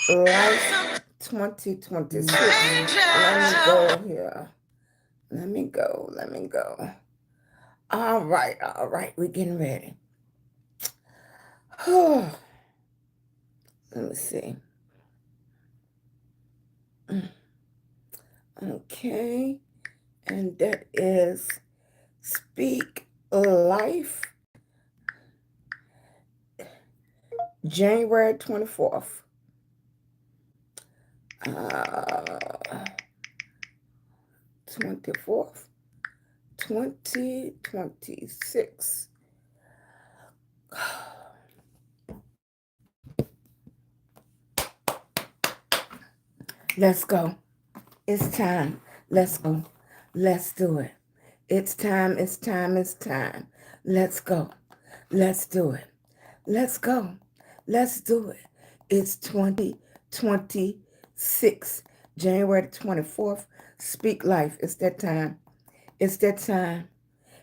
Life 2026. Let me go here. Let me go. Let me go. All right. All right. We're getting ready. Let me see. Okay. And that is Speak Life, January 24th. 24th, 2026. Let's go. It's time. Let's go. Let's do it. It's time. It's time. It's time. Let's go. Let's do it. Let's go. Let's do it. It's 2026, January the 24th. Speak life. It's that time. It's that time.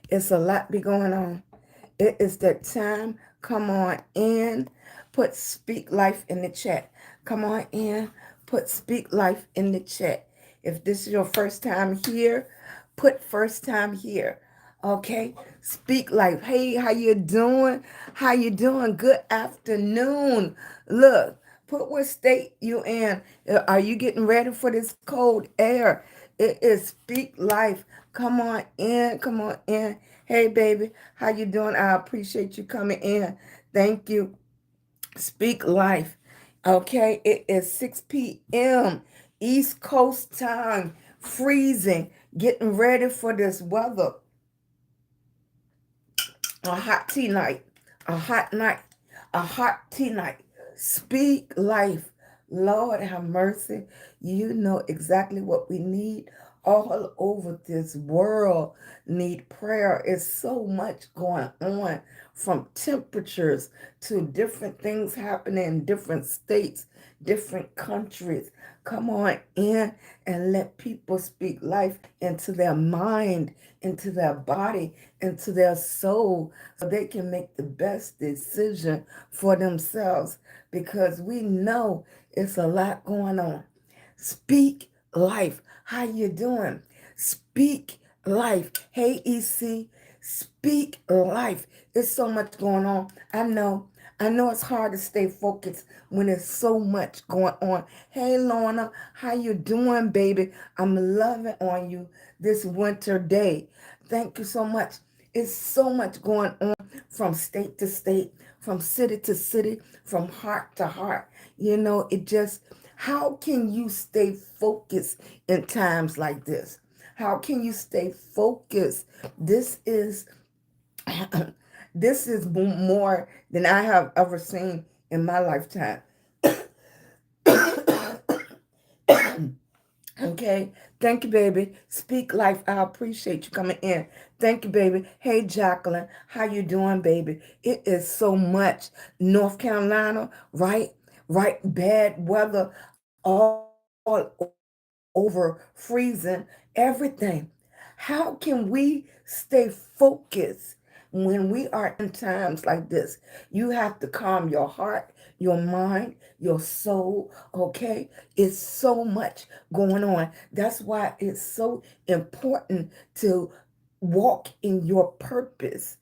It's a lot be going on. It is that time. Come on in. Put Speak Life in the chat. Come on in. Put Speak Life in the chat. If this is your first time here, put first time here. Okay? Speak Life. Hey, how you doing? How you doing? Good afternoon. Look, put what state you in. Are you getting ready for this cold air? It is Speak Life. Come on in. Come on in. Hey, baby, how you doing? I appreciate you coming in. Thank you. Speak Life. Okay, it is 6 p.m. East Coast time. Freezing. Getting ready for this weather. A hot tea night. A hot night. A hot tea night. Speak Life. Lord have mercy. You know exactly what we need. All over this world need prayer. It's so much going on, from temperatures to different things happening in different states, different countries. Come on in and let people speak life into their mind, into their body, into their soul, so they can make the best decision for themselves, because we know it's a lot going on. Speak life. How you doing? Speak life. Hey, EC. Speak life. It's so much going on. I know. I know it's hard to stay focused when there's so much going on. Hey, Lorna. How you doing, baby? I'm loving on you this winter day. Thank you so much. It's so much going on, from state to state, from city to city, from heart to heart. You know, it just, how can you stay focused in times like this? How can you stay focused? This is this is more than I have ever seen in my lifetime. Okay. Thank you, baby. Speak life. I appreciate you coming in. Thank you, baby. Hey, Jacqueline. How you doing, baby? It is so much. North Carolina, right? Right. Bad weather all over, freezing, everything. How can we stay focused when we are in times like this? You have to calm your heart, your mind, your soul, okay? It's so much going on. That's why it's so important to walk in your purpose.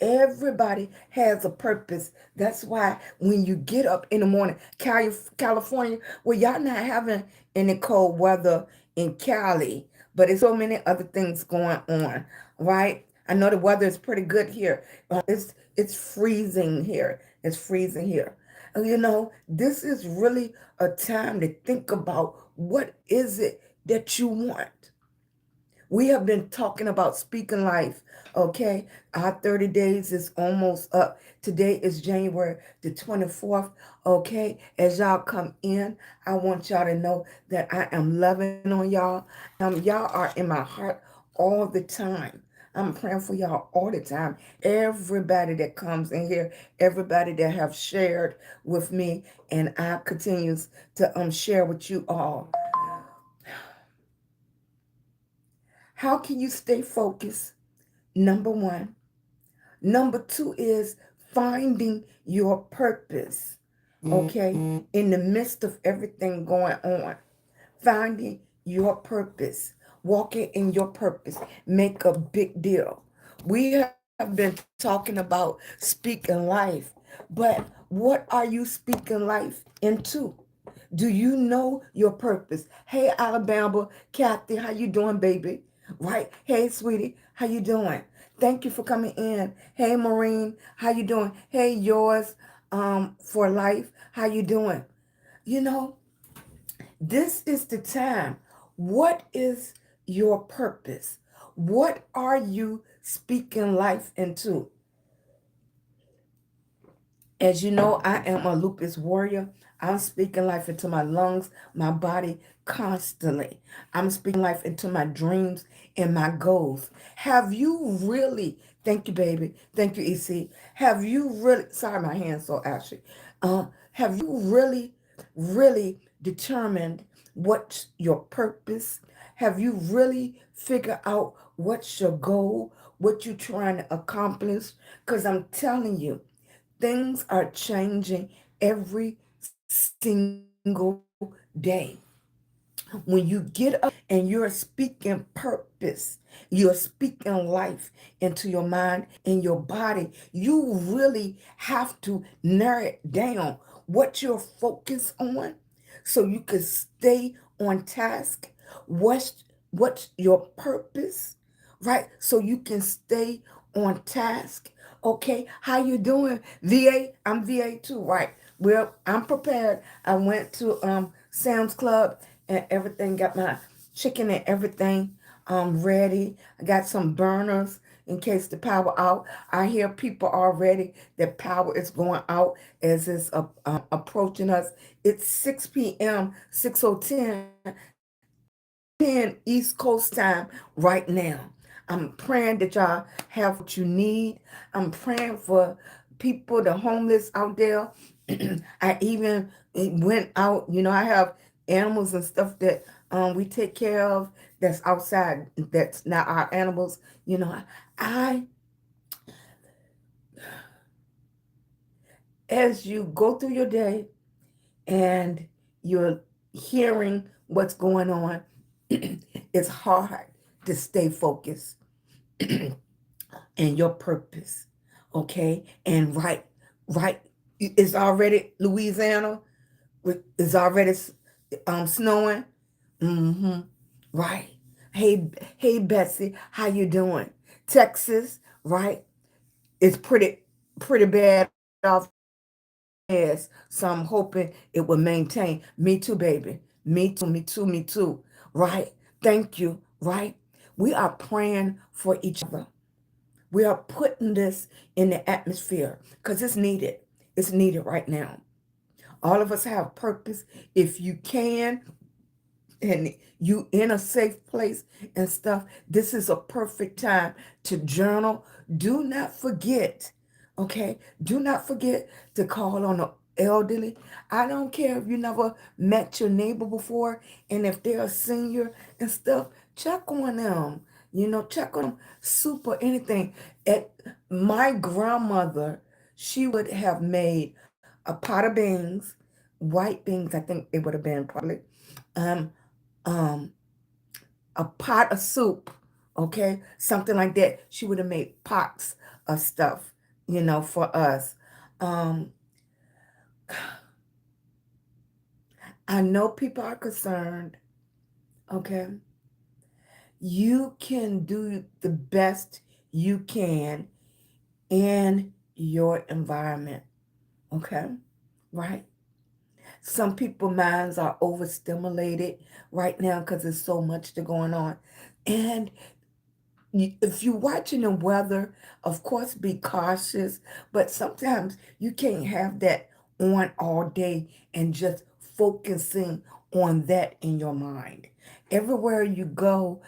Everybody has a purpose. That's why when you get up in the morning, California, well, y'all not having any cold weather in Cali, but it's so many other things going on, right? I know the weather is pretty good here. It's freezing here. It's freezing here. And you know, this is really a time to think about, what is it that you want? We have been talking about speaking life, okay? Our 30 days is almost up. Today is January the 24th, okay? As y'all come in, I want y'all to know that I am loving on y'all. Y'all are in my heart all the time. I'm praying for y'all all the time. Everybody that comes in here, everybody that have shared with me, and I continues to share with you all. How can you stay focused? Number one. Number two is finding your purpose. okay? In the midst of everything going on, finding your purpose, walking in your purpose, make a big deal. We have been talking about speaking life, but what are you speaking life into? Do you know your purpose? Hey, Alabama, Kathy, how you doing, baby? Right? Hey, sweetie, how you doing? Thank you for coming in. Hey, Maureen, how you doing? Hey, yours, for life, how you doing? You know, this is the time. What is your purpose? What are you speaking life into? As you know, I am a lupus warrior. I'm speaking life into my lungs, my body constantly. I'm speaking life into my dreams and my goals. Have you really, thank you, baby. Thank you, EC. Have you really, sorry, my hand's so ashy. Have you really determined what's your purpose? Have you really figured out what's your goal, what you're trying to accomplish? Because I'm telling you, things are changing every single day. When you get up and you're speaking purpose, you're speaking life into your mind, in your body, you really have to narrow it down what you're focused on so you can stay on task. What's your purpose, right? So you can stay on task. Okay, how you doing? VA, I'm VA too, right? Well, I'm prepared. I went to Sam's Club and everything, got my chicken and everything ready. I got some burners in case the power out. I hear people already that power is going out as it's approaching us. It's 6 p.m., 6:10, 10 East Coast time right now. I'm praying that y'all have what you need. I'm praying for people, the homeless out there. I even went out, I have animals and stuff that we take care of that's outside, that's not our animals. I, as you go through your day and you're hearing what's going on, it's hard to stay focused and your purpose. Okay. And right. It's already Louisiana. It's already snowing. Mm-hmm. Right. Hey, Betsy, how you doing? Texas, right? It's pretty bad off. Yes, so I'm hoping it will maintain. Me too, baby. Me too. Right? Thank you. Right? We are praying for each other. We are putting this in the atmosphere because it's needed. It's needed right now. All of us have purpose. If you can, and you in a safe place and stuff, this is a perfect time to journal. Do not forget, okay? Do not forget to call on the elderly. I don't care if you never met your neighbor before, and if they're a senior and stuff, check on them. Check on them. Super anything. At my grandmother, she would have made a pot of beans, white beans, I think it would have been probably. Um, um a pot of soup, okay, something like that. She would have made pots of stuff, for us. um I know people are concerned. Okay, you can do the best you can in your environment. Okay, right? Some people minds are overstimulated right now because there's so much to going on. And if you're watching the weather, of course, be cautious. But sometimes you can't have that on all day and just focusing on that in your mind. Everywhere you go,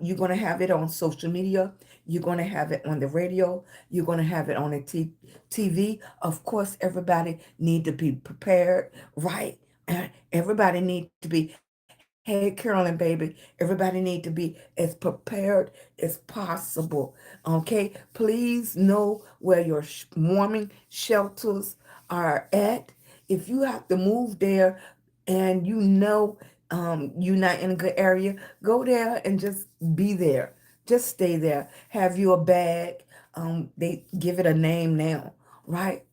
you're going to have it on social media. You're going to have it on the radio. You're going to have it on the TV. Of course, everybody need to be prepared, right? Everybody need to be, hey, Carolyn, baby, everybody need to be as prepared as possible. Okay, please know where your warming shelters are at. if you have to move there and you know you're not in a good area, go there and just be there. Just stay there. Have you a bag. They give it a name now, right?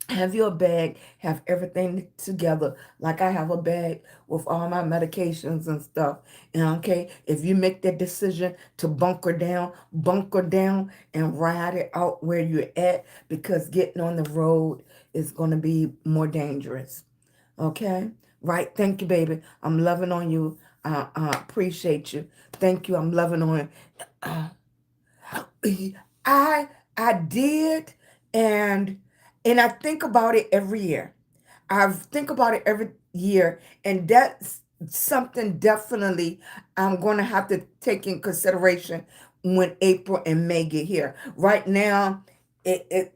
Have your bag, have everything together. Like I have a bag with all my medications and stuff. And okay, if you make that decision to bunker down and ride it out where you're at, because getting on the road is going to be more dangerous. Okay? Right? Thank you, baby. I'm loving on you. I appreciate you. Thank you. I'm loving on you. I did, and I think about it every year. I think about it every year, and that's something definitely I'm going to have to take in consideration when April and May get here. Right now, it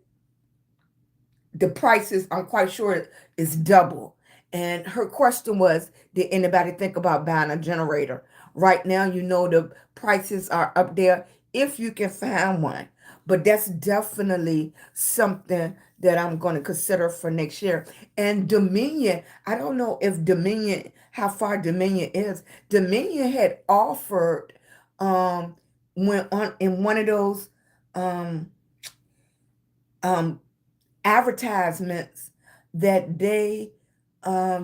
the prices, I'm quite sure, is double. And her question was, did anybody think about buying a generator? Right now, the prices are up there if you can find one. But that's definitely something that I'm going to consider for next year. And Dominion, I don't know if Dominion, how far Dominion is. Dominion had offered when on in one of those um um advertisements that they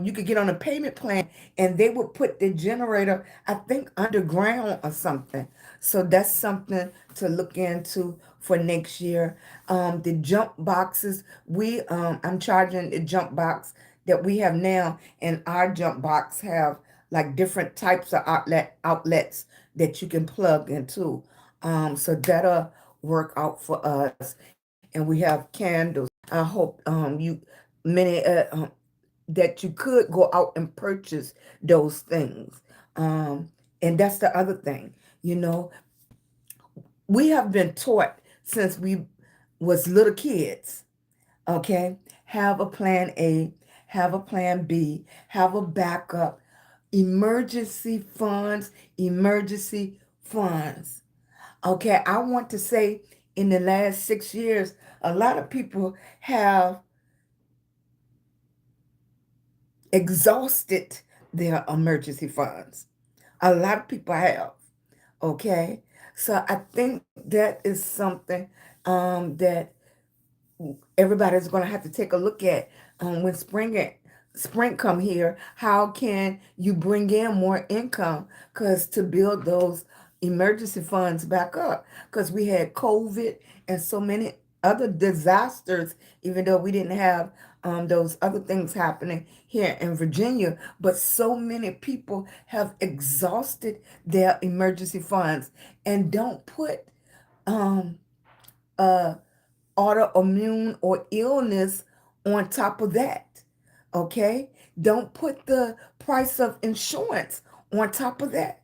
you could get on a payment plan, and they would put the generator, I think, underground or something. So that's something to look into for next year. The jump boxes, we I'm charging the jump box that we have now, and our jump box have like different types of outlets that you can plug into. So that'll work out for us. And we have candles. I hope you many that you could go out and purchase those things. And that's the other thing. You know, we have been taught since we was little kids, okay? Have a plan A, have a plan B, have a backup, emergency funds, emergency funds. Okay, I want to say in the last 6 years, a lot of people have exhausted their emergency funds. A lot of people have. Okay, so I think that is something that everybody's going to have to take a look at when spring come here. How can you bring in more income? Because to build those emergency funds back up, because we had COVID and so many other disasters, even though we didn't have those other things happening here in Virginia, but so many people have exhausted their emergency funds and don't put um, uh, autoimmune or illness on top of that. Okay? Don't put the price of insurance on top of that.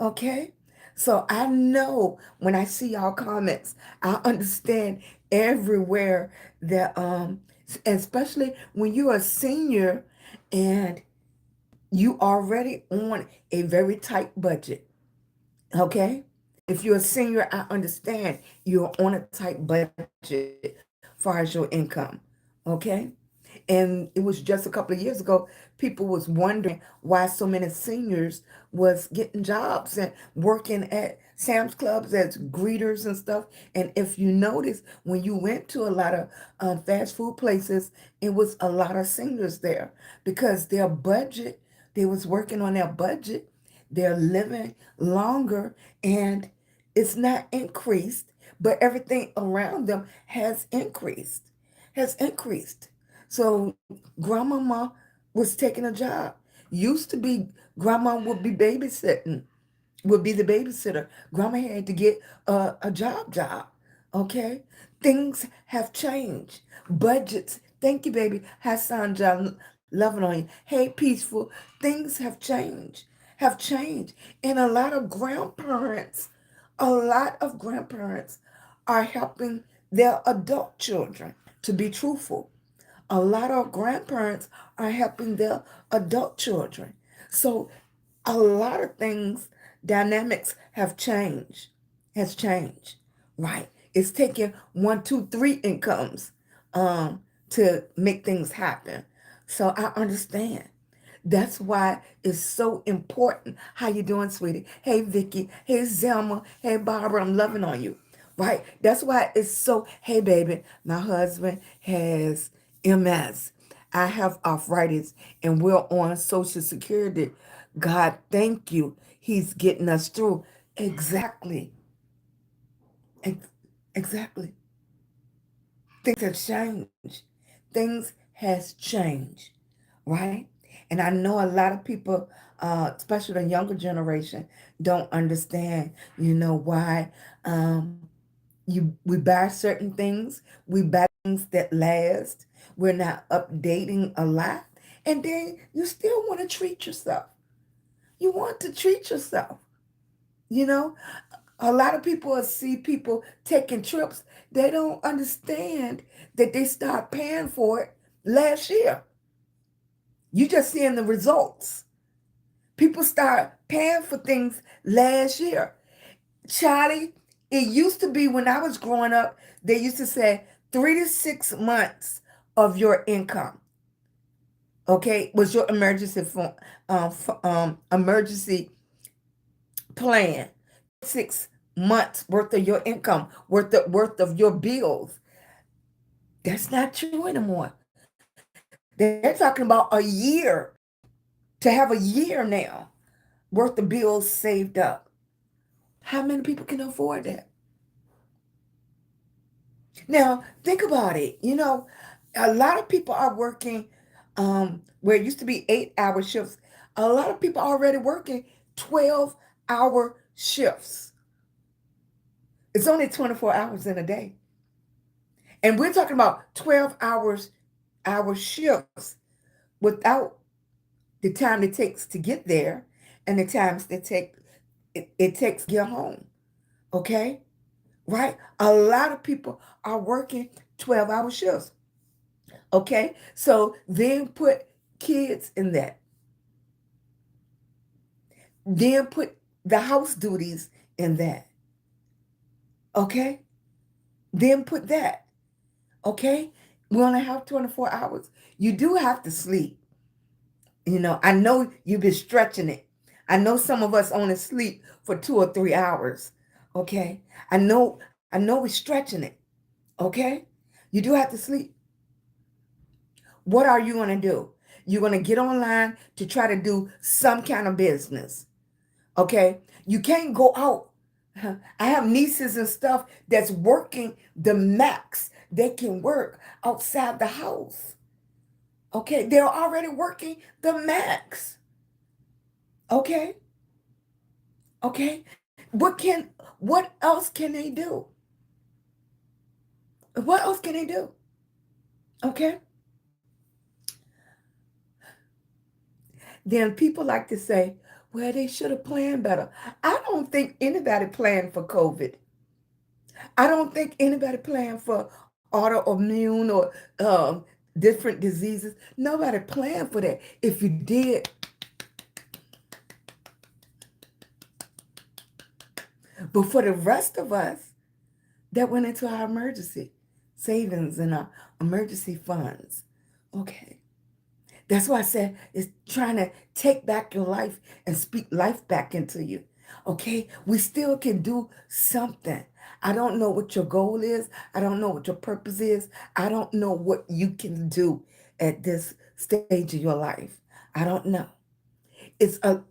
Okay? So I know when I see y'all comments, I understand everywhere that especially when you're a senior and you already on a very tight budget. Okay? If you're a senior, I understand you're on a tight budget as far as your income. Okay? And it was just a couple of years ago, people was wondering why so many seniors was getting jobs and working at Sam's Clubs as greeters and stuff. And if you notice, when you went to a lot of fast food places, it was a lot of seniors there because their budget, they was working on their budget. They're living longer, and it's not increased, but everything around them has increased. So grandmama was taking a job. Used to be grandma would be babysitting, would be the babysitter. Grandma had to get a job. Okay? Things have changed. Budgets. Thank you, baby. Hi, Sandra. Loving on you. Hey, peaceful. Things have changed. Have changed. And a lot of grandparents are helping their adult children, to be truthful. A lot of grandparents are helping their adult children. So a lot of things, dynamics have changed, has changed, right? It's taking one, two, three incomes to make things happen. So I understand. That's why it's so important. How you doing, sweetie? Hey, Vicky. Hey, Zelma. Hey, Barbara. I'm loving on you. Right? That's why it's so, hey, baby, my husband has MS. I have arthritis and we're on Social Security. God, thank you. He's getting us through. Exactly. Ex- exactly. Things have changed. Things has changed, right? And I know a lot of people, especially the younger generation, don't understand, why we buy certain things, we buy things that last, we're not updating a lot, and then you still want to treat yourself. You want to treat yourself, you know? A lot of people will see people taking trips. They don't understand that they start paying for it last year. You just seeing the results. People start paying for things last year. Charlie, it used to be when I was growing up, they used to say 3 to 6 months of your income, okay, was your emergency plan. 6 months worth of your income, worth of your bills. That's not true anymore. They're talking about a year, to have a year now worth of bills saved up. How many people can afford that? Now, think about it. A lot of people are working where it used to be 8-hour shifts. A lot of people are already working 12-hour shifts. It's only 24 hours in a day. And we're talking about 12 hour shifts without the time it takes to get there and the times it takes to get home. Okay? Right? A lot of people are working 12-hour shifts. Okay? So then put kids in that. Then put the house duties in that. Okay? Then put that. Okay? We only have 24 hours. You do have to sleep. I know you've been stretching it. I know some of us only sleep for 2 or 3 hours. Okay? I know we're stretching it. Okay? You do have to sleep. What are you going to do? You're going to get online to try to do some kind of business. Okay? You can't go out. I have nieces and stuff that's working the max they can work outside the house. Okay? They're already working the max. Okay? Okay? What else can they do? What else can they do? Okay? Then people like to say, well, they should have planned better. I don't think anybody planned for COVID. I don't think anybody planned for autoimmune or different diseases. Nobody planned for that. If you did, but for the rest of us, that went into our emergency savings and our emergency funds. Okay. That's why I said it's trying to take back your life and speak life back into you. Okay? We still can do something. I don't know what your goal is. I don't know what your purpose is. I don't know what you can do at this stage of your life. I don't know. It's a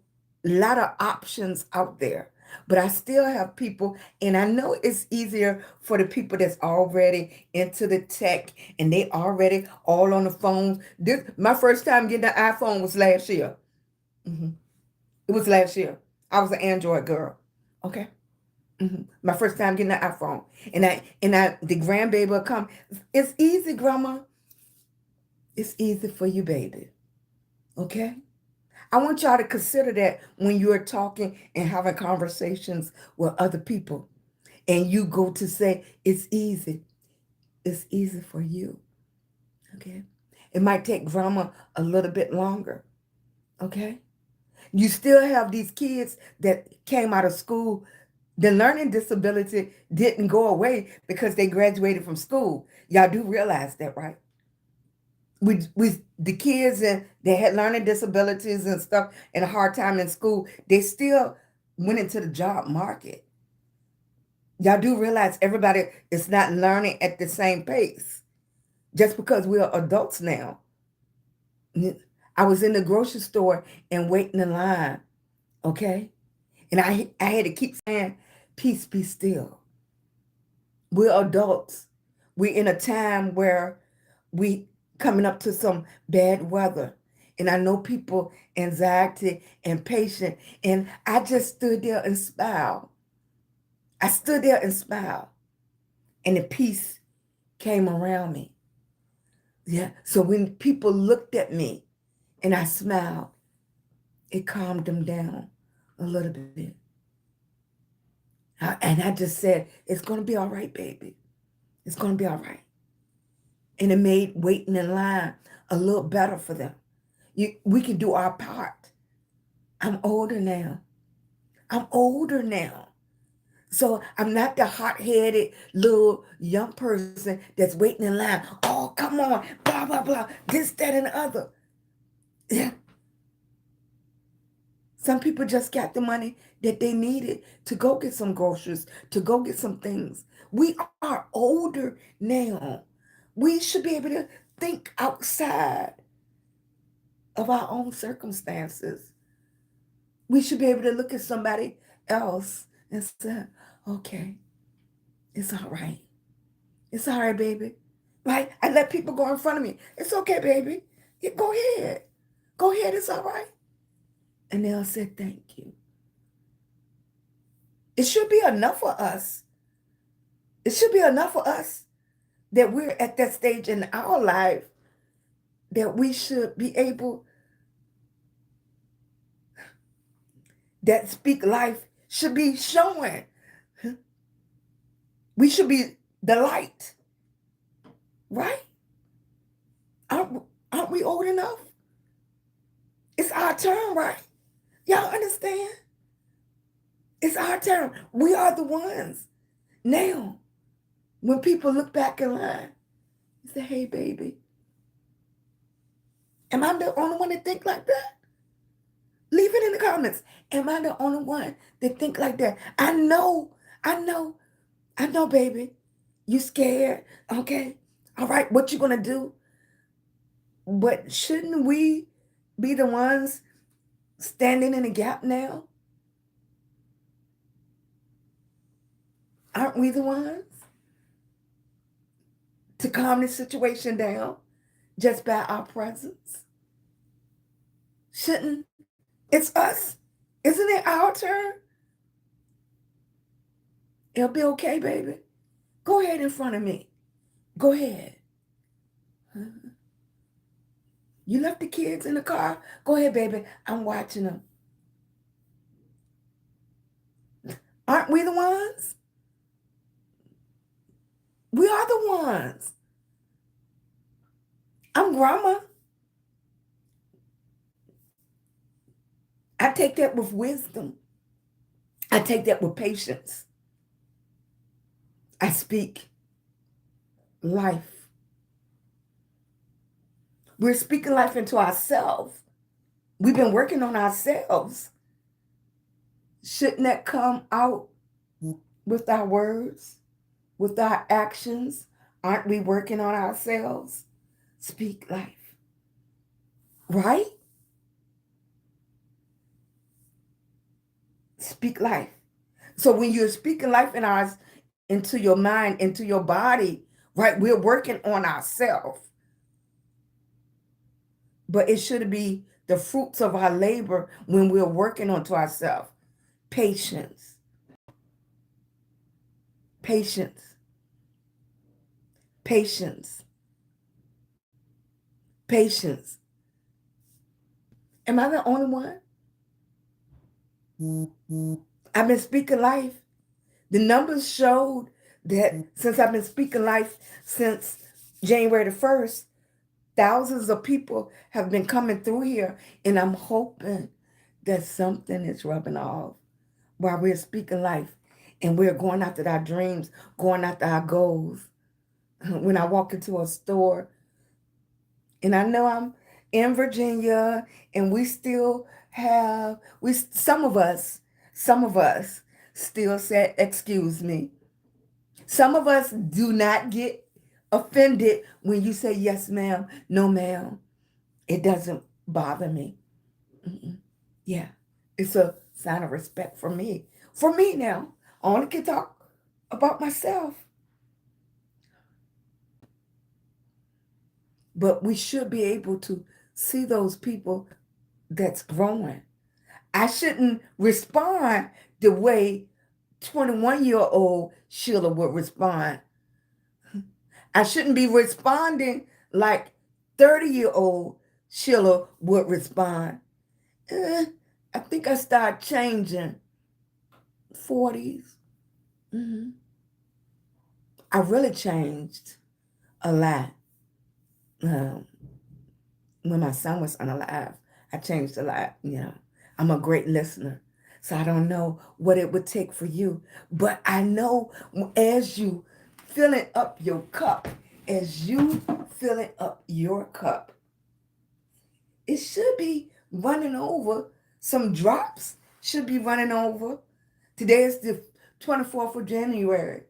lot of options out there. But I still have people, and I know it's easier for the people that's already into the tech and they already all on the phones. My first time getting an iPhone was last year. Mhm. It was last year. I was an Android girl. Okay. My first time getting an iPhone, and the grandbaby will come. It's easy, Grandma. It's easy for you, baby. Okay. I want y'all to consider that when you're talking and having conversations with other people, and you go to say, it's easy. It's easy for you. Okay. It might take grandma a little bit longer. Okay. You still have these kids that came out of school. The learning disability didn't go away because they graduated from school. Y'all do realize that, right? with the kids and they had learning disabilities and stuff and a hard time in school, they still went into the job market. Y'all do realize everybody is not learning at the same pace just because we are adults now. I was in the grocery store and waiting in line, okay? And I had to keep saying, peace, be still. We're adults. We're in a time where we coming up to some bad weather. And I know people anxiety and patient. And I just stood there and smiled. I stood there and smiled. And the peace came around me. Yeah. So when people looked at me and I smiled, it calmed them down a little bit. And I just said, it's going to be all right, baby. It's going to be all right. And it made waiting in line a little better for them. We can do our part. I'm older now. I'm older now. So I'm not the hot-headed little young person that's waiting in line. Oh, come on, blah, blah, blah, this, that, and the other. Yeah. Some people just got the money that they needed to go get some groceries, to go get some things. We are older now. We should be able to think outside of our own circumstances. We should be able to look at somebody else and say, okay, it's all right. It's all right, baby. Right? I let people go in front of me. It's okay, baby. Yeah, go ahead. Go ahead. It's all right. And they'll say, thank you. It should be enough for us. It should be enough for us that we're at that stage in our life that we should be able, that speak life should be showing. We should be the light. Right? Aren't we old enough? It's our turn, right? Y'all understand? It's our turn. We are the ones. Now, when people look back in line, they say, hey, baby, am I the only one that think like that? Leave it in the comments. Am I the only one that think like that? I know, baby. You scared, okay? All right, what you gonna do? But shouldn't we be the ones standing in the gap now? Aren't we the ones to calm this situation down just by our presence? Shouldn't it's us? Isn't it our turn? It'll be okay, baby. Go ahead in front of me. Go ahead. You left the kids in the car? Go ahead, baby. I'm watching them. Aren't we the ones? We are the ones. I'm grandma. I take that with wisdom. I take that with patience. I speak life. We're speaking life into ourselves. We've been working on ourselves. Shouldn't that come out with our words, with our actions? Aren't we working on ourselves? Speak life. Right? Speak life. So when you're speaking life into your mind, into your body, right, we're working on ourselves. But it should be the fruits of our labor when we're working onto ourselves. Patience. Patience. Patience. Patience. Am I the only one? I've been speaking life. The numbers showed that since I've been speaking life since January the 1st, thousands of people have been coming through here, and I'm hoping that something is rubbing off while we're speaking life and we're going after our dreams, going after our goals. When I walk into a store, And I know I'm in Virginia, and we still have some of us still say excuse me. Some of us do not get offended when you say yes ma'am, no ma'am. It doesn't bother me. Mm-mm. Yeah, it's a sign of respect for me. For me now, I only can talk about myself, but we should be able to see those people that's growing. I shouldn't respond the way 21-year-old Sheila would respond. I shouldn't be responding like 30-year-old Sheila would respond. Eh, I think I started changing 40s. Hmm. I really changed a lot. Um, when my son was unalive, I changed a lot. I'm a great listener. So I don't know what it would take for you. But I know as you filling up your cup, as you filling up your cup, it should be running over. Some drops should be running over. Today is the 24th of January,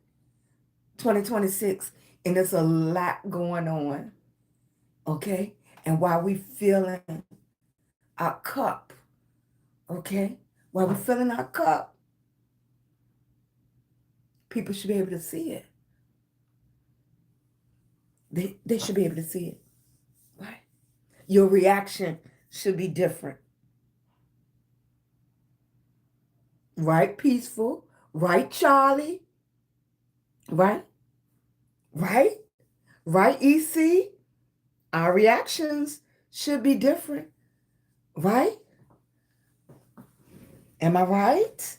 2026, and there's a lot going on, okay? And while we filling our cup, okay? While we're filling our cup, people should be able to see it. They should be able to see it, right? Your reaction should be different, right? Peaceful, right, Charlie? Right? Right? Right, EC? Our reactions should be different, right? Am I right?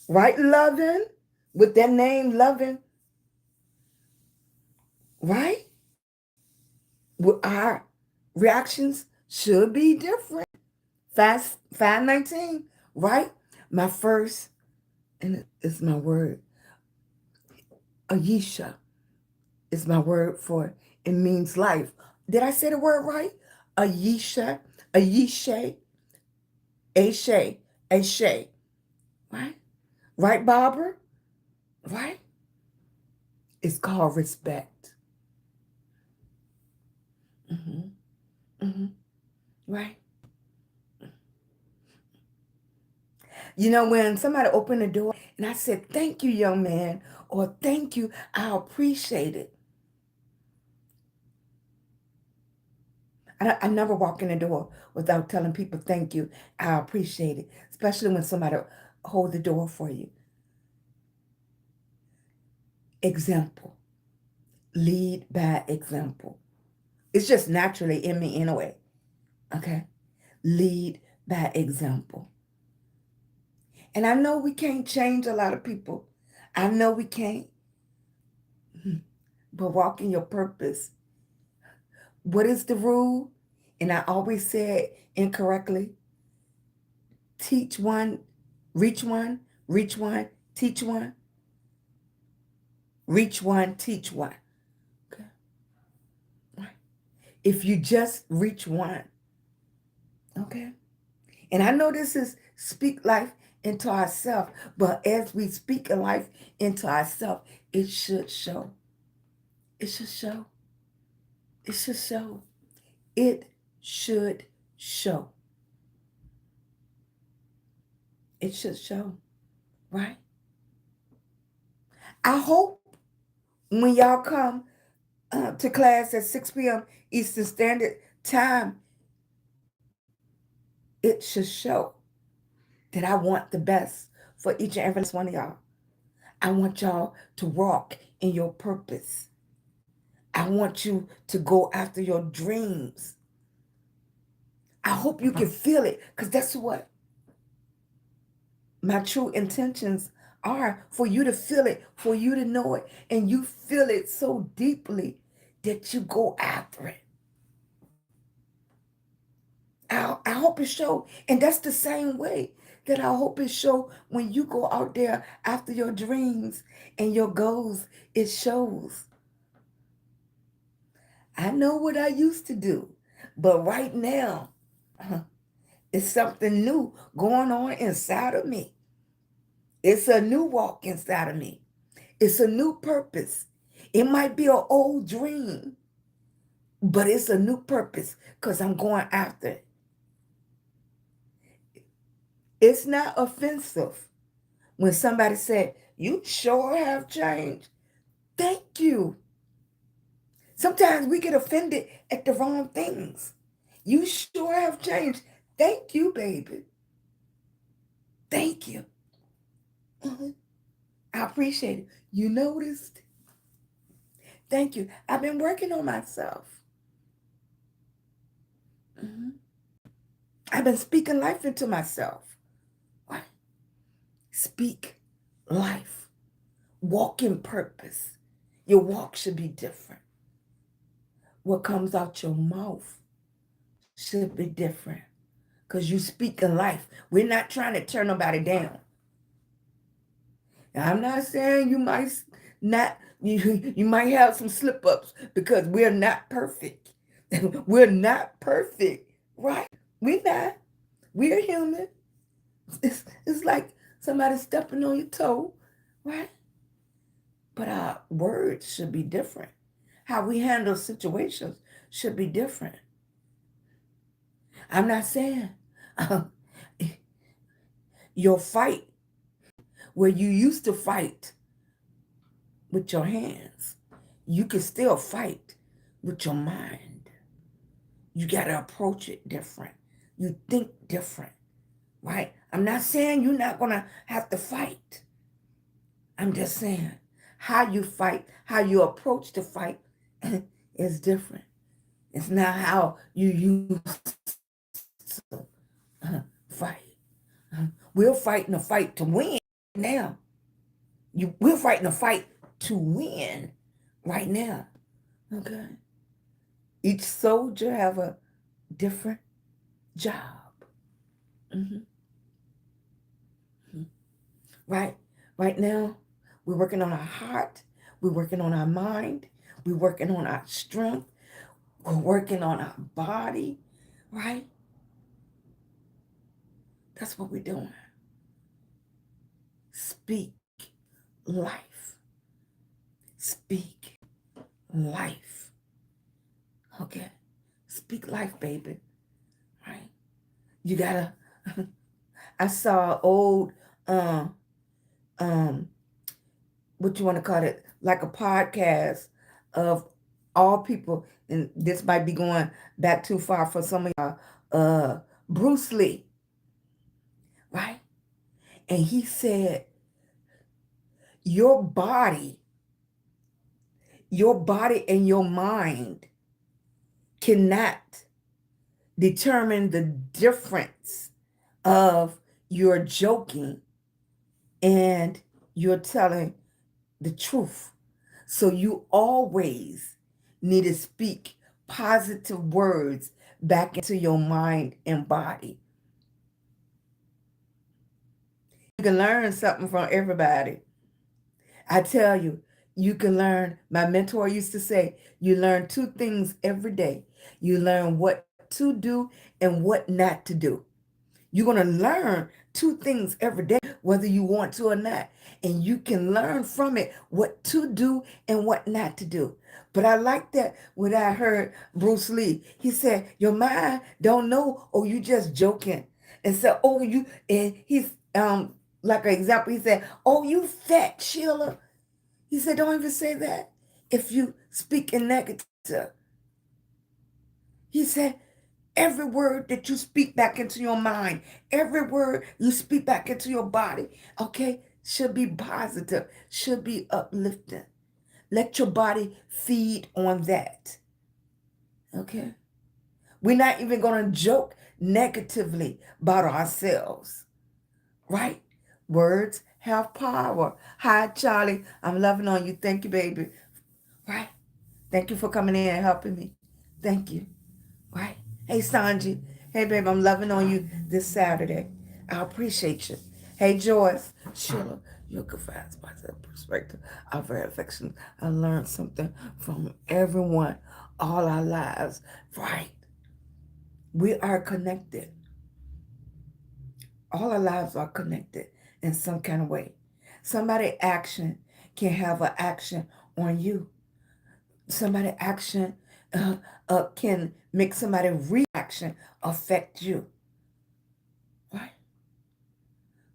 Right, loving? With that name, loving, right? Our reactions should be different. Fast 519, right? My first, and it's my word, Ayesha is my word for it means life. Did I say the word right? Ayesha, Ayesha, Ashe, Ashe, right? Right, Barbara? Right? It's called respect. Hmm. Hmm. Right? When somebody opened the door and I said, thank you, young man, or thank you, I appreciate it. I never walk in the door without telling people thank you, I appreciate it, especially when somebody hold the door for you. Example. Lead by example. It's just naturally in me anyway. Okay? Lead by example. And I know we can't change a lot of people. I know we can't. But walk in your purpose. What is the rule? And I always say it incorrectly. Teach one, reach one, reach one, teach one, reach one, teach one. Okay. If you just reach one, okay. And I know this is speak life into ourselves, but as we speak a life into ourselves, it should show. It should show. It should show. It should show. It should show, right? I hope when y'all come to class at 6 p.m. Eastern Standard Time, it should show that I want the best for each and every last one of y'all. I want y'all to walk in your purpose. I want you to go after your dreams. I hope you can feel it, because that's what my true intentions are, for you to feel it, for you to know it, and you feel it so deeply that you go after it. I hope it show, and that's the same way that I hope it show when you go out there after your dreams and your goals. It shows. I know what I used to do. But right now, uh, it's something new going on inside of me. It's a new walk inside of me. It's a new purpose. It might be an old dream, but it's a new purpose because I'm going after it. It's not offensive when somebody said, "You sure have changed." Thank you. Sometimes we get offended at the wrong things. You sure have changed. Thank you, baby. Thank you. Mhm. I appreciate it. You noticed? Thank you. I've been working on myself. Mhm. I've been speaking life into myself. What? Speak life. Walk in purpose. Your walk should be different. What comes out your mouth should be different because you speak in life. We're not trying to turn nobody down. Now, I'm not saying you might not, you might have some slip ups because we're not perfect. We're not perfect, right? We're not. We're human. It's like somebody stepping on your toe, right? But our words should be different. How we handle situations should be different. I'm not saying uh, your fight where you used to fight with your hands, you can still fight with your mind. You got to approach it different. You think different, right? I'm not saying you're not going to have to fight. I'm just saying how you fight, how you approach the fight is different. It's not how you used to fight. We're fighting a fight to win now. We're fighting a fight to win right now. Okay. Each soldier have a different job. Hmm. Right? Right now, we're working on our heart. We're working on our mind. We're working on our strength. We're working on our body. Right? That's what we're doing. Speak life. Speak life. Okay? Speak life, baby. Right? You gotta. I saw old, um, um, what you want to call it, like a podcast of all people, and this might be going back too far for some of y'all. Bruce Lee, right? And he said, your body, your body and your mind cannot determine the difference of your joking and you're telling the truth. So you always need to speak positive words back into your mind and body. You can learn something from everybody. I tell you, you can learn. My mentor used to say, you learn two things every day. You learn what to do and what not to do. You're going to learn two things every day, whether you want to or not. And you can learn from it what to do and what not to do. But I like that when I heard Bruce Lee. He said, your mind don't know, oh, you just joking. And so, oh, you, and he's, like an example, he said, oh, you fat Sheila. He said, don't even say that if you speak in negative. He said, every word that you speak back into your mind, every word you speak back into your body, okay, should be positive, should be uplifting. Let your body feed on that, okay? We're not even going to joke negatively about ourselves, right? Words have power. Hi, Charlie. I'm loving on you. Thank you, baby. Right? Thank you for coming in and helping me. Thank you. Right? Hey, Sanji. Hey, babe, I'm loving on you this Saturday. I appreciate you. Hey, Joyce. Sheila, your good vibes, positive perspective. I'm very affectionate. I learned something from everyone all our lives. Right? We are connected. All our lives are connected in some kind of way. Somebody action can have an action on you. Somebody action can make somebody reaction affect you, right?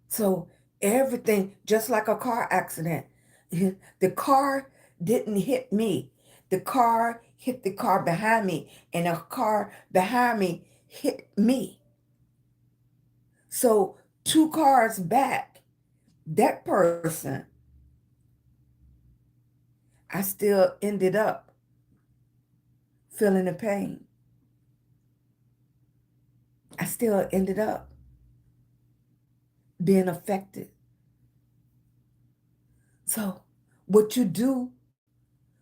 So everything, just like a car accident, the car didn't hit me. The car hit the car behind me, and a car behind me hit me. So two cars back, that person, I still ended up feeling the pain. I still ended up being affected. So what you do,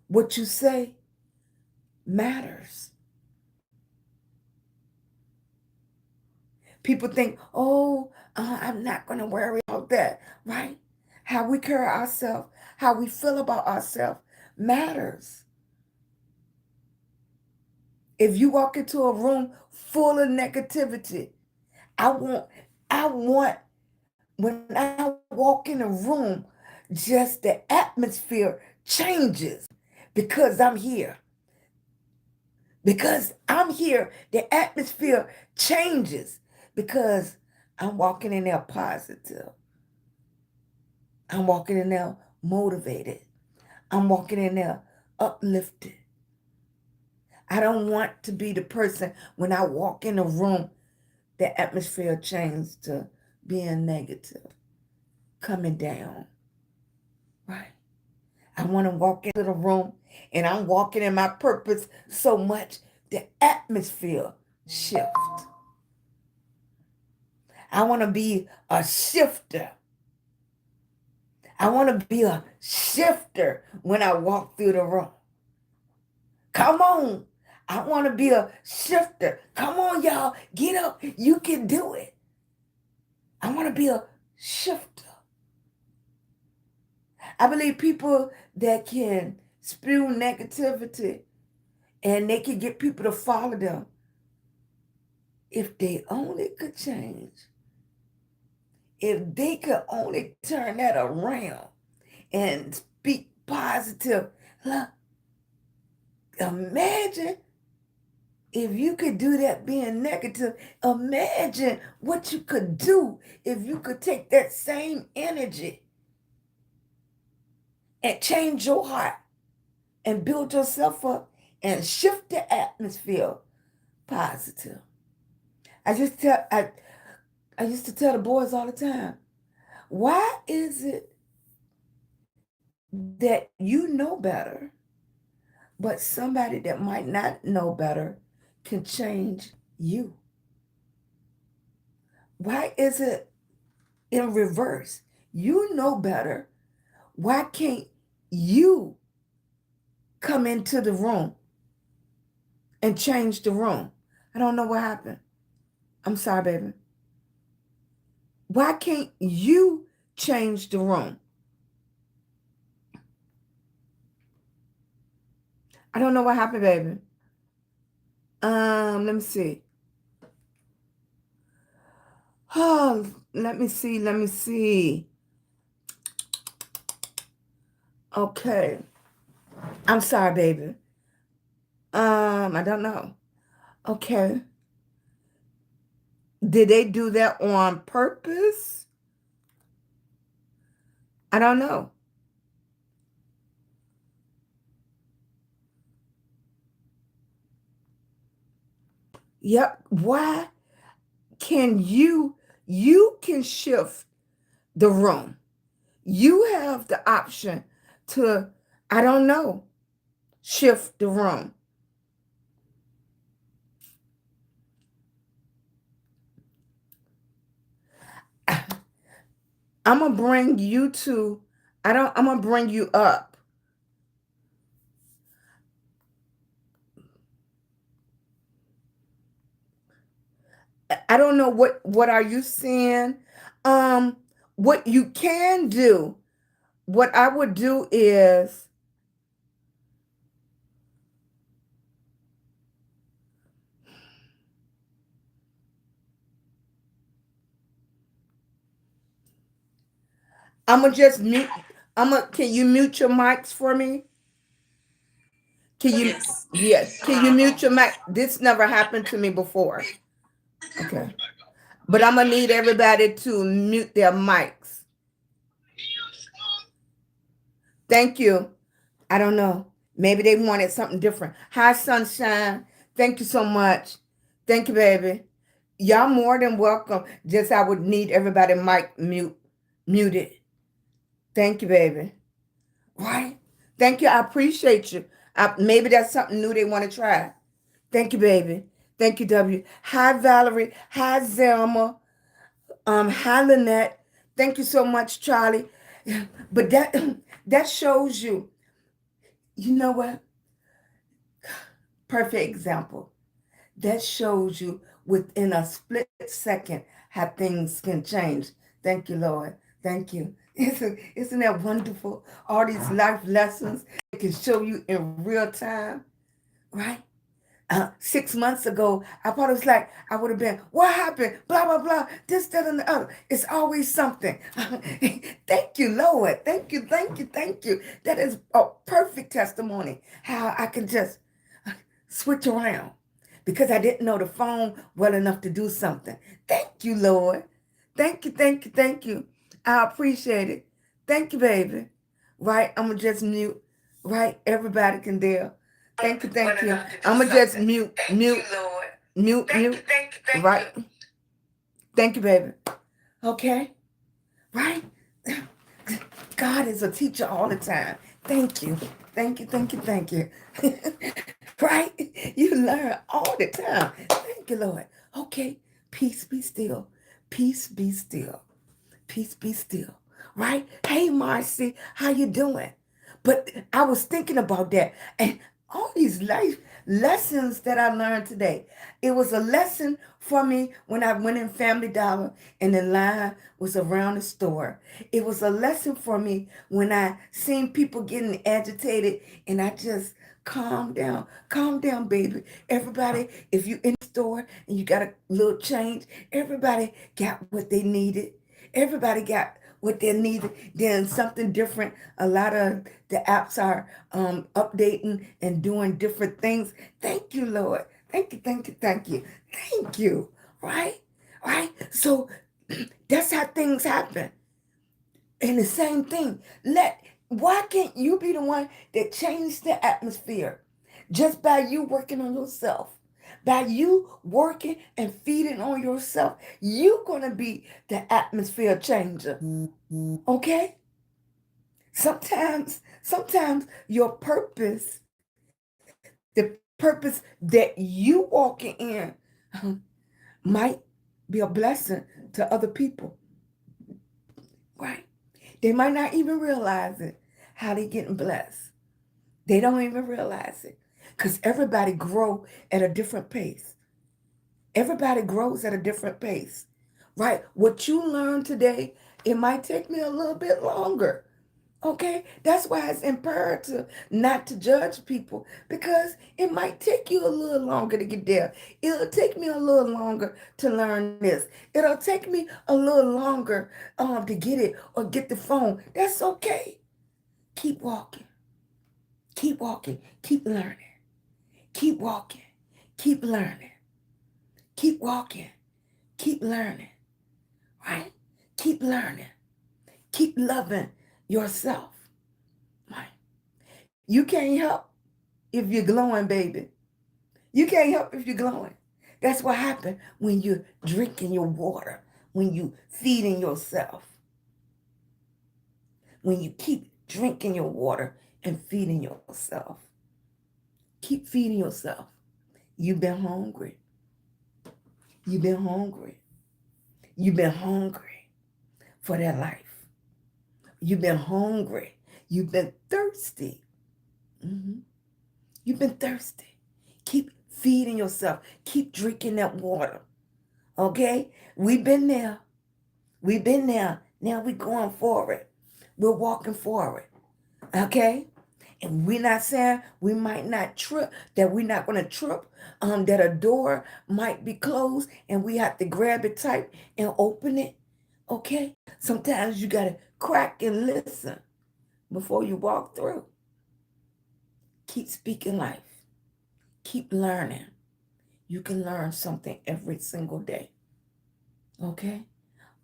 what you say matters. People think, oh, I'm not going to worry about that, right? How we carry ourselves, how we feel about ourselves matters. If you walk into a room full of negativity, I want, when I walk in a room, just the atmosphere changes because I'm here. Because I'm here, the atmosphere changes because I'm walking in there positive. I'm walking in there motivated. I'm walking in there uplifted. I don't want to be the person when I walk in a room, the atmosphere changes to being negative, coming down, right? I want to walk into the room and I'm walking in my purpose so much, the atmosphere shift. I want to be a shifter. I want to be a shifter when I walk through the room. Come on. I want to be a shifter. Come on, y'all. Get up. You can do it. I want to be a shifter. I believe people that can spew negativity and they can get people to follow them if they only could change. If they could only turn that around and speak positive. Look, imagine if you could do that being negative. Imagine what you could do if you could take that same energy and change your heart and build yourself up and shift the atmosphere positive. I used to tell the boys all the time, why is it that you know better, but somebody that might not know better can change you? Why is it in reverse? You know better. Why can't you come into the room and change the room? I don't know what happened. I'm sorry, baby. Why can't you change the room? I don't know what happened, baby. Let me see. Oh, let me see. Let me see. Okay. I'm sorry, baby. I don't know. Okay. Did they do that on purpose? I don't know. Yep. Why can you can shift the room? You have the option to, I don't know, shift the room. I'm gonna bring you to, I'm gonna bring you up. I don't know what are you seeing? What you can do, what I would do is I'm gonna just mute. Can you mute your mics for me? Can you? Yes. Yeah. Can you mute your mic? This never happened to me before. Okay. But I'm gonna need everybody to mute their mics. Thank you. I don't know. Maybe they wanted something different. Hi, sunshine. Thank you so much. Thank you, baby. Y'all more than welcome. Just I would need everybody mic muted. Thank you, baby. Right? Thank you. I appreciate you. Maybe that's something new they want to try. Thank you, baby. Thank you, W. Hi, Valerie. Hi, Zelma. Hi, Lynette. Thank you so much, Charlie. But that that shows you, you know what? Perfect example. That shows you within a split second how things can change. Thank you, Lord. Thank you. Isn't that wonderful? All these life lessons it can show you in real time, right? 6 months ago, I probably was like, I would have been, what happened? Blah, blah, blah, this, that, and the other. It's always something. Thank you, Lord. Thank you, thank you, thank you. That is a perfect testimony how I can just switch around because I didn't know the phone well enough to do something. Thank you, Lord. Thank you, thank you, thank you. I appreciate it. Thank you, baby. Right? I'm going to just mute. Right? Everybody can deal. Thank you, thank you. I'm going to just mute. Right? Thank you, baby. Okay? Right? God is a teacher all the time. Thank you. Thank you, thank you, thank you. Right? You learn all the time. Thank you, Lord. Okay. Peace be still. Peace be still. Peace be still. Right? Hey, Marcy, how you doing? But I was thinking about that. And all these life lessons that I learned today. It was a lesson for me when I went in Family Dollar and the line was around the store. It was a lesson for me when I seen people getting agitated and I just calm down, baby. Everybody, if you in the store and you got a little change, everybody got what they needed. Everybody got what they needed. Then something different. A lot of the apps are updating and doing different things. Thank you, Lord. Thank you, thank you, thank you, thank you. Right, right. So that's how things happen. And the same thing. Why can't you be the one that changed the atmosphere just by you working on yourself? By you working and feeding on yourself, you're gonna be the atmosphere changer. Okay? Sometimes your purpose, the purpose that you walking in, might be a blessing to other people. Right? They might not even realize it, how they getting blessed. They don't even realize it. Because everybody grow at a different pace. Everybody grows at a different pace. Right? What you learn today, it might take me a little bit longer. Okay? That's why it's imperative not to judge people because it might take you a little longer to get there. It'll take me a little longer to learn this. It'll take me a little longer to get it or get the phone. That's okay. Keep walking. Keep walking. Keep learning. Keep walking. Keep learning. Keep walking. Keep learning. Right? Keep learning. Keep loving yourself. Right? You can't help if you're glowing, baby. You can't help if you're glowing. That's what happens when you're drinking your water, when you feeding yourself, when you keep drinking your water and feeding yourself. Keep feeding yourself. You've been hungry. You've been hungry. You've been hungry for that life. You've been hungry. You've been thirsty. Mhm. You've been thirsty. Keep feeding yourself. Keep drinking that water. Okay? We've been there. We've been there. Now we're going forward. We're walking forward. Okay? And we're not saying we might not trip, that we're not going to trip, that a door might be closed and we have to grab it tight and open it. Okay? Sometimes you got to crack and listen before you walk through. Keep speaking life. Keep learning. You can learn something every single day. Okay?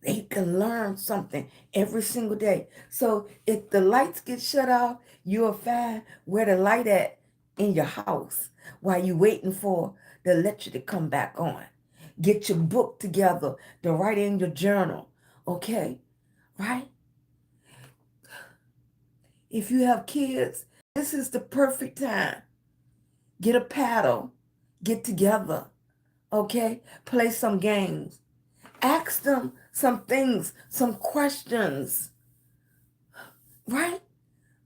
You can learn something every single day. So if the lights get shut off, you'll find where the light at in your house while you're waiting for the electric to come back on. Get your book together to write in your journal. Okay? Right? If you have kids, this is the perfect time. Get a paddle. Get together. Okay? Play some games. Ask them some things, some questions. Right?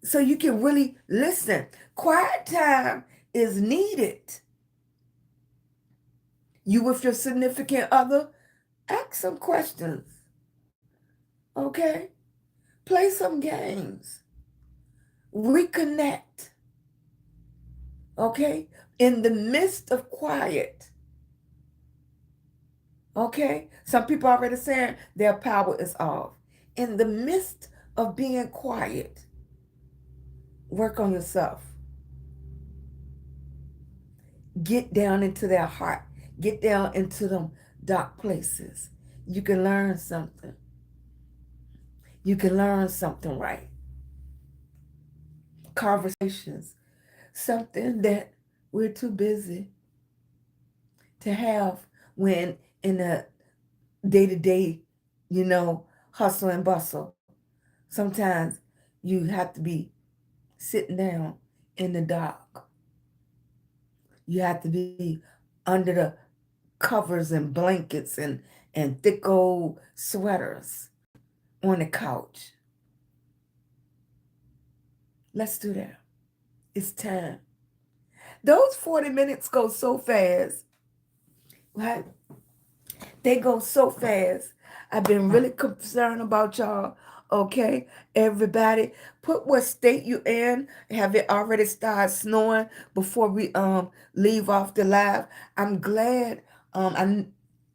So you can really listen. Quiet time is needed. You with your significant other, ask some questions. Okay? Play some games. Reconnect. Okay? In the midst of quiet. Okay? Some people are already saying their power is off. In the midst of being quiet, work on yourself. Get down into their heart. Get down into them dark places. You can learn something. You can learn something right. Conversations. Something that we're too busy to have when in a day-to-day, hustle and bustle. Sometimes you have to be sitting down in the dark. You have to be under the covers and blankets and thick old sweaters on the couch. Let's do that. It's time. Those 40 minutes go so fast, right? They go so fast. I've been really concerned about y'all. Okay, everybody, put what state you in. Have it already started snowing before we leave off the live? I'm glad.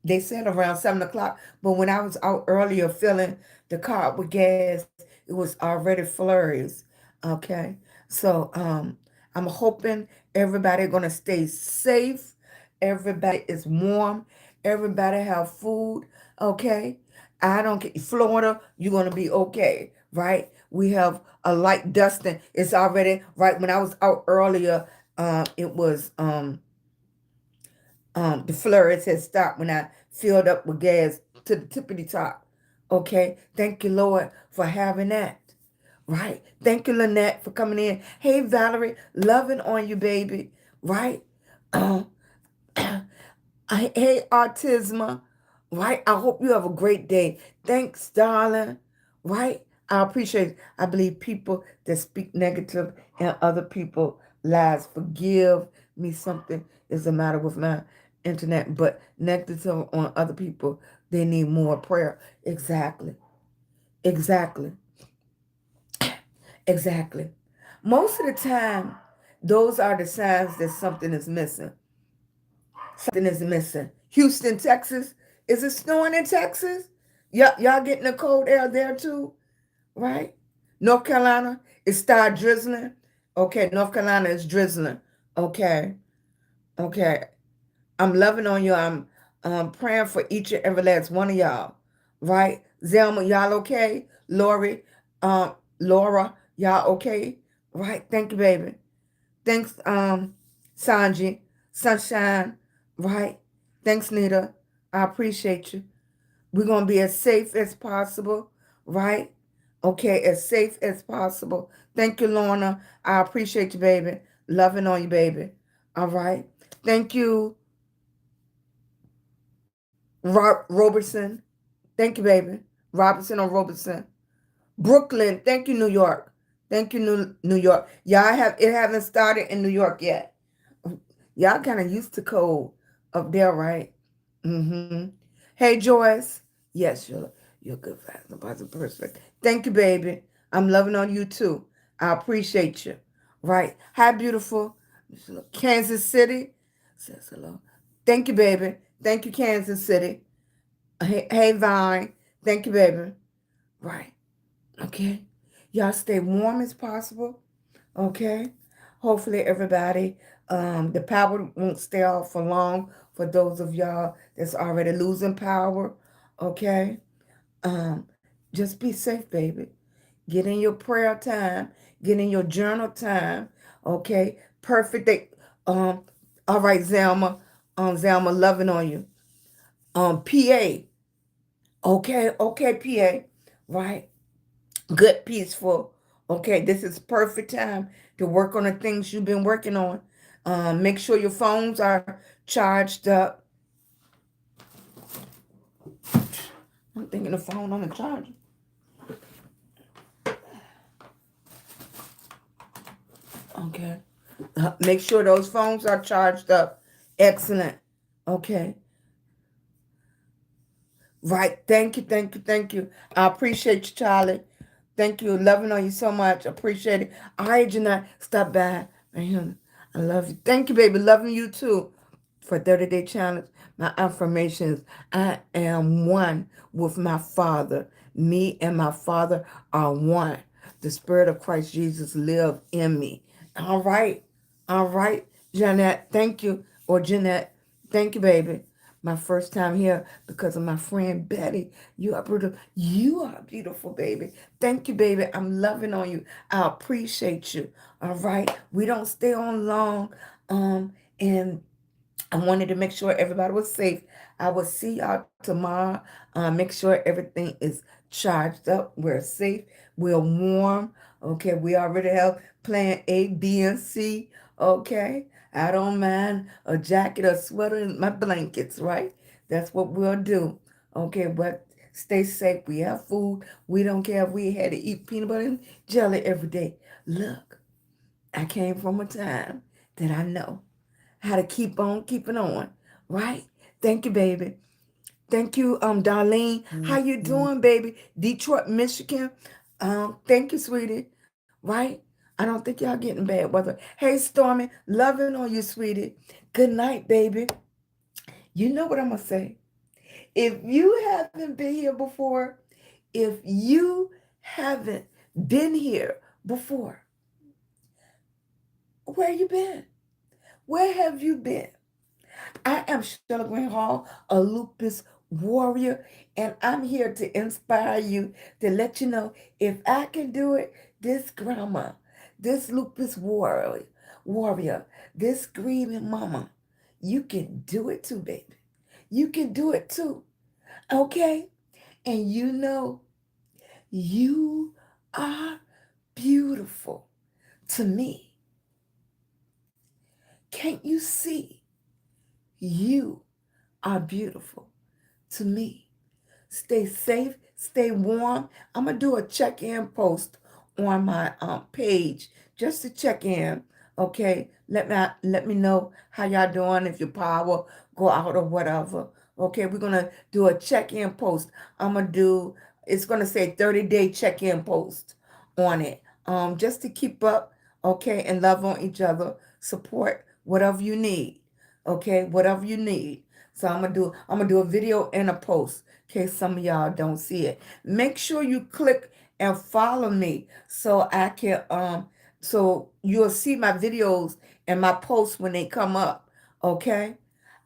They said around 7 o'clock, but when I was out earlier filling the car with gas, it was already flurries. Okay, so I'm hoping everybody gonna stay safe. Everybody is warm. Everybody have food. Okay, I don't get Florida. You're gonna be okay, right? We have a light dusting. It's already right. When I was out earlier, it was the flurries had stopped when I filled up with gas to the tippity top. Okay, thank you, Lord, for having that. Right. Thank you, Lynette, for coming in. Hey, Valerie, loving on you, baby. Right. Um, hey, Autisma. Right. I hope you have a great day. Thanks, darling. Right. I appreciate it. I believe people that speak negative in other people's lives, forgive me, something is the matter with my internet, but negative on other people, they need more prayer. Exactly. Exactly. Exactly. Most of the time, those are the signs that something is missing. Something is missing. Houston, Texas. Is it snowing in Texas? Y'all getting the cold air there too? Right? North Carolina, it started drizzling. Okay, North Carolina is drizzling. Okay. Okay. I'm loving on you. I'm praying for each and every last one of y'all. Right? Zelma, y'all okay? Lori, Laura, y'all okay? Right? Thank you, baby. Thanks, Sanji, Sunshine. Right? Thanks, Nita. I appreciate you. We're gonna be as safe as possible, right? Okay, as safe as possible. Thank you, Lorna. I appreciate you, baby. Loving on you, baby. All right. Thank you, Robertson. Thank you, baby. Robertson or Robertson. Brooklyn. Thank you, New York. Thank you, New York. Y'all haven't started in New York yet. Y'all kind of used to cold up there, right? Mm-hmm. Hey, Joyce. Yes, you're a good fast and positive person. Thank you, baby. I'm loving on you too. I appreciate you. Right. Hi, beautiful. Kansas City. Says hello. Thank you, baby. Thank you, Kansas City. Hey, Vine. Thank you, baby. Right. Okay. Y'all stay warm as possible. Okay. Hopefully everybody, the power won't stay off for long for those of y'all that's already losing power. Okay. Um, just be safe, baby. Get in your prayer time. Get in your journal time. Okay. Perfect day. Um, all right, Zelma. Zelma, loving on you. PA. Okay, okay, PA. Right. Good, peaceful. Okay, this is perfect time to work on the things you've been working on. Make sure your phones are charged up. I'm thinking the phone on the charger. Okay. Make sure those phones are charged up. Excellent. Okay. Right. Thank you. Thank you. Thank you. I appreciate you, Charlie. Thank you. Loving on you so much. Appreciate it. All right, Jeanette. Stop by. Man, I love you. Thank you, baby. Loving you too. For 30-day challenge, my affirmations. I am one with my Father. Me and my Father are one. The Spirit of Christ Jesus live in me. All right. All right, Jeanette. Thank you. Or Jeanette. Thank you, baby. My first time here because of my friend Betty. You are beautiful. You are beautiful, baby. Thank you, baby. I'm loving on you. I appreciate you. All right. We don't stay on long. And I wanted to make sure everybody was safe. I will see y'all tomorrow. Make sure everything is charged up. We're safe. We're warm. Okay, we already have plan A, B, and C. Okay, I don't mind a jacket, a sweater, and my blankets, right? That's what we'll do. Okay, but stay safe. We have food. We don't care if we had to eat peanut butter and jelly every day. Look, I came from a time that I know how to keep on keeping on, right? Thank you, baby. Thank you, Darlene. How you doing, baby? Detroit, Michigan. Thank you, sweetie. Right? I don't think y'all getting bad weather. Hey, Stormy, loving on you, sweetie. Good night, baby. You know what I'm gonna say. If you haven't been here before, if you haven't been here before, where you been? Where have you been? I am Shirley Green Hall, a lupus warrior, and I'm here to inspire you to let you know if I can do it, this grandma, this warrior, this grieving mama, you can do it too, baby. You can do it too, okay? And you know, you are beautiful to me. Can't you see? You are beautiful to me. Stay safe, stay warm. I'm gonna do a check-in post on my page just to check in. Okay, let me know how y'all doing, if your power go out or whatever. Okay, we're gonna do a check-in post. I'm gonna do. It's gonna say 30-day check-in post on it. Just to keep up. Okay, and love on each other. Support whatever you need. Okay, whatever you need. So I'm gonna do a video and a post in case some of y'all don't see it. Make sure you click and follow me so I can so you'll see my videos and my posts when they come up. Okay?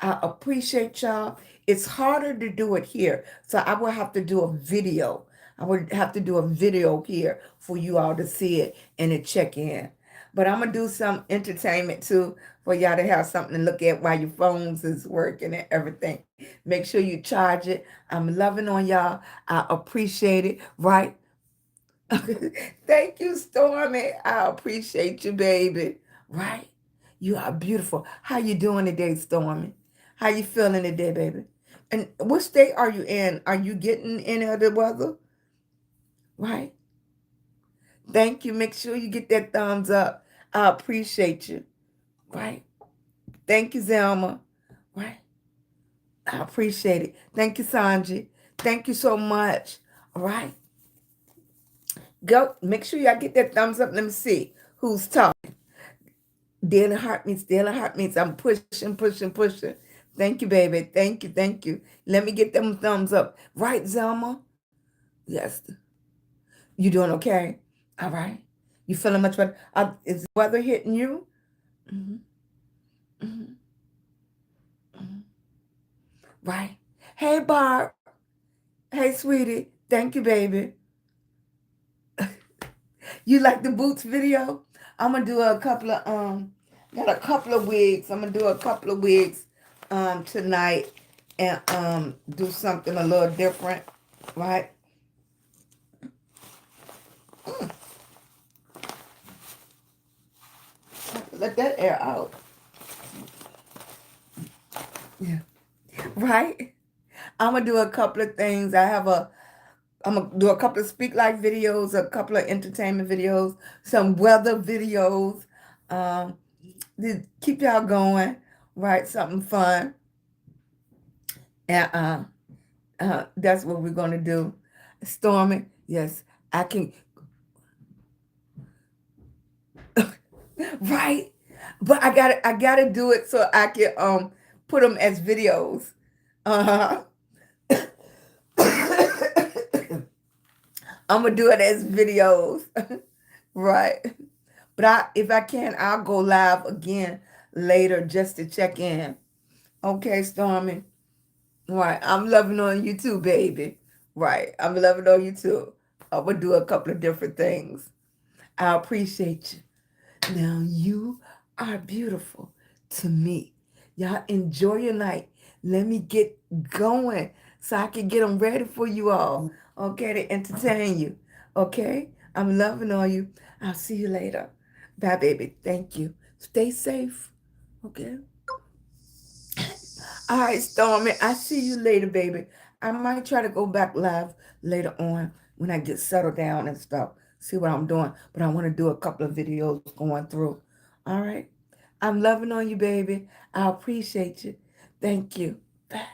I appreciate y'all. It's harder to do it here. So I will have to do a video. I would have to do a video here for you all to see it and to check in. But I'm gonna do some entertainment too for y'all to have something to look at while your phones is working and everything. Make sure you charge it. I'm loving on y'all. I appreciate it. Right? Thank you, Stormy. I appreciate you, baby. Right? You are beautiful. How you doing today, Stormy? How you feeling today, baby? And what state are you in? Are you getting any of the weather? Right? Thank you. Make sure you get that thumbs up. I appreciate you. Right? Thank you, Zelma. Right? I appreciate it. Thank you, Sanji. Thank you so much. All right. Go. Make sure y'all get that thumbs up. Let me see who's talking. Daily Heartbeats, Daily Heartbeats. I'm pushing, pushing, pushing. Thank you, baby. Thank you, thank you. Let me get them thumbs up. Right, Zelma? Yes. You doing okay? All right. You feeling much better? Is the weather hitting you? Hmm. Hmm. Hmm. Right. Hey, Barb. Hey, sweetie. Thank you, baby. You like the boots video? I'm gonna do a couple of got a couple of wigs. I'm gonna do a couple of wigs tonight and do something a little different, right? Let that air out. Yeah. Right? I'm gonna do a couple of things. I'm gonna do a couple of speak life videos, a couple of entertainment videos, some weather videos. Um, to keep y'all going, right? Something fun, and that's what we're gonna do. Stormy, yes, I can, right? But I gotta do it so I can put them as videos. Uh huh. I'm gonna do it as videos, right? But if I can, I'll go live again later just to check in. Okay, Stormy. Right. I'm loving on you too, baby. Right. I'm loving on you too. I'm gonna do a couple of different things. I appreciate you. Now you are beautiful to me. Y'all enjoy your night. Let me get going so I can get them ready for you all. Okay, to entertain you. Okay? I'm loving on you. I'll see you later. Bye, baby. Thank you. Stay safe. Okay? All right, Stormy. I see you later, baby. I might try to go back live later on when I get settled down and stuff. See what I'm doing. But I want to do a couple of videos going through. All right. I'm loving on you, baby. I appreciate you. Thank you. Bye.